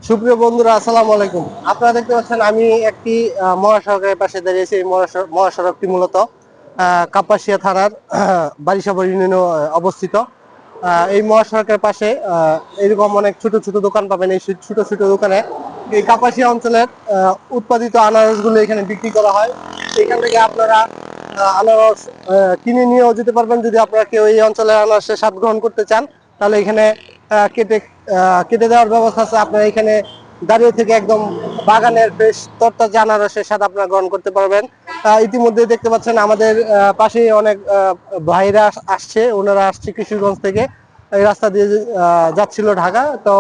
সুপ্রিয় বন্ধুরা, আসসালামু আলাইকুম। আপনারা দেখতে পাচ্ছেন আমি একটি মহাসড়কের পাশে দাঁড়িয়েছি। এই মহাসড়কটি মূলত কাপাসিয়া থানার বারিশাবর ইউনিয়নে অবস্থিত। এই মহাসড়কের পাশে এরকম অনেক ছোট ছোট দোকান পাবেন। এই ছোট ছোট দোকানে এই কাপাসিয়া অঞ্চলের উৎপাদিত আনারসগুলো এখানে বিক্রি করা হয়। এখান থেকে আপনারা আনারস কিনে নিয়েও যেতে পারবেন। যদি আপনারা কেউ এই অঞ্চলের আনারসের স্বাদ গ্রহণ করতে চান, তাহলে এখানে কেটে কেটে দেওয়ার ব্যবস্থা আছে। আপনারা এখানে দাঁড়িয়ে থেকে একদম বাগানের ফ্রেশ তরতাজা আনারসের স্বাদ আপনারা গ্রহণ করতে পারবেন। ইতিমধ্যে দেখতে পাচ্ছেন আমাদের পাশে অনেক ভাইরা আসছে, ওনারা আসছে কিশোরগঞ্জ থেকে। এই রাস্তা দিয়ে যাচ্ছিল ঢাকা, তো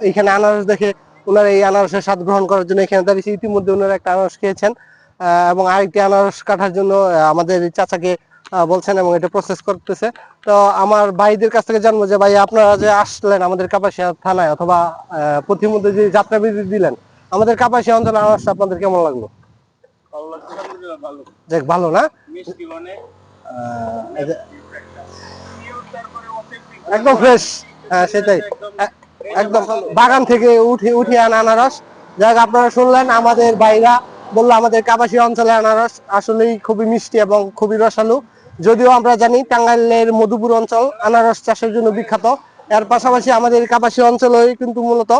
এখানে আনারস দেখে ওনারা এই আনারসের স্বাদ গ্রহণ করার জন্য এখানে দাঁড়িয়েছে। ইতিমধ্যে ওনারা একটা আনারস খেয়েছেন এবং আরেকটি আনারস কাটার জন্য আমাদের চাচাকে বলছেন এবং এটা প্রসেস করতেছে। তো আমার ভাইদের কাছ থেকে জানবো যে ভাই, আপনারা যে আসলেন আমাদের কাপাসিয়া থানায়, অথবা প্রতিমধ্যে যে যাত্রা বিরতি দিলেন, আমাদের কাপাসিয়া অঞ্চলে আনারসটা আপনাদের কেমন লাগলো? দেখ, ভালো না? একদম ফ্রেশ। হ্যাঁ, সেটাই। একদম বাগান থেকে উঠে উঠে আনা আনারস। যাক, আপনারা শুনলেন আমাদের ভাইরা বললো আমাদের কাপাসিয়া অঞ্চলের আনারস আসলেই খুবই মিষ্টি এবং খুবই রসালো। যদিও আমরা জানি টাঙ্গাইলের মধুপুর অঞ্চল আনারস চাষের জন্য বিখ্যাত। এর পাশাপাশি আমাদের কাপাসিয়া অঞ্চলে কিন্তু মূলত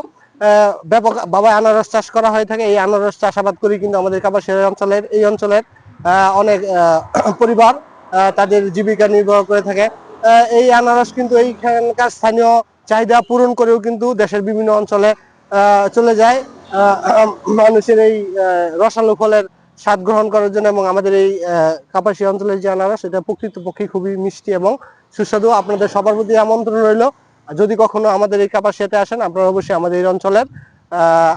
ব্যাপক ভাবে আনারস চাষ করা হয়ে থাকে। এই আনারস চাষাবাদ করে কিন্তু আমাদের কাপাসিয়া অঞ্চলের অনেক পরিবার তাদের জীবিকা নির্বাহ করে থাকে। এই আনারস কিন্তু এইখানকার স্থানীয় চাহিদা পূরণ করেও কিন্তু দেশের বিভিন্ন অঞ্চলে চলে যায় মানুষের এই রসালো ফলের স্বাদ গ্রহণ করার জন্য। এবং আমাদের এই কাপাসিয়া অঞ্চলের যে আনারস, এটা প্রকৃতপক্ষে খুবই মিষ্টি এবং সুস্বাদু। আপনাদের সবার প্রতি আমন্ত্রণ রইল, যদি কখনো আমাদের এই কাপাসিয়াতে আসেন, আপনারা অবশ্যই আমাদের এই অঞ্চলের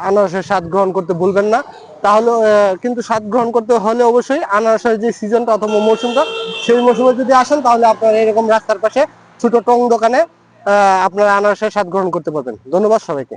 আনারসের স্বাদ গ্রহণ করতে ভুলবেন না। তাহলে কিন্তু স্বাদ গ্রহণ করতে হলে অবশ্যই আনারসের যে সিজনটা অথবা মৌসুমটা, সেই মৌসুমে যদি আসেন, তাহলে আপনারা এরকম রাস্তার পাশে ছোট টং দোকানে আপনারা আনারসের স্বাদ গ্রহণ করতে পারবেন। ধন্যবাদ সবাইকে।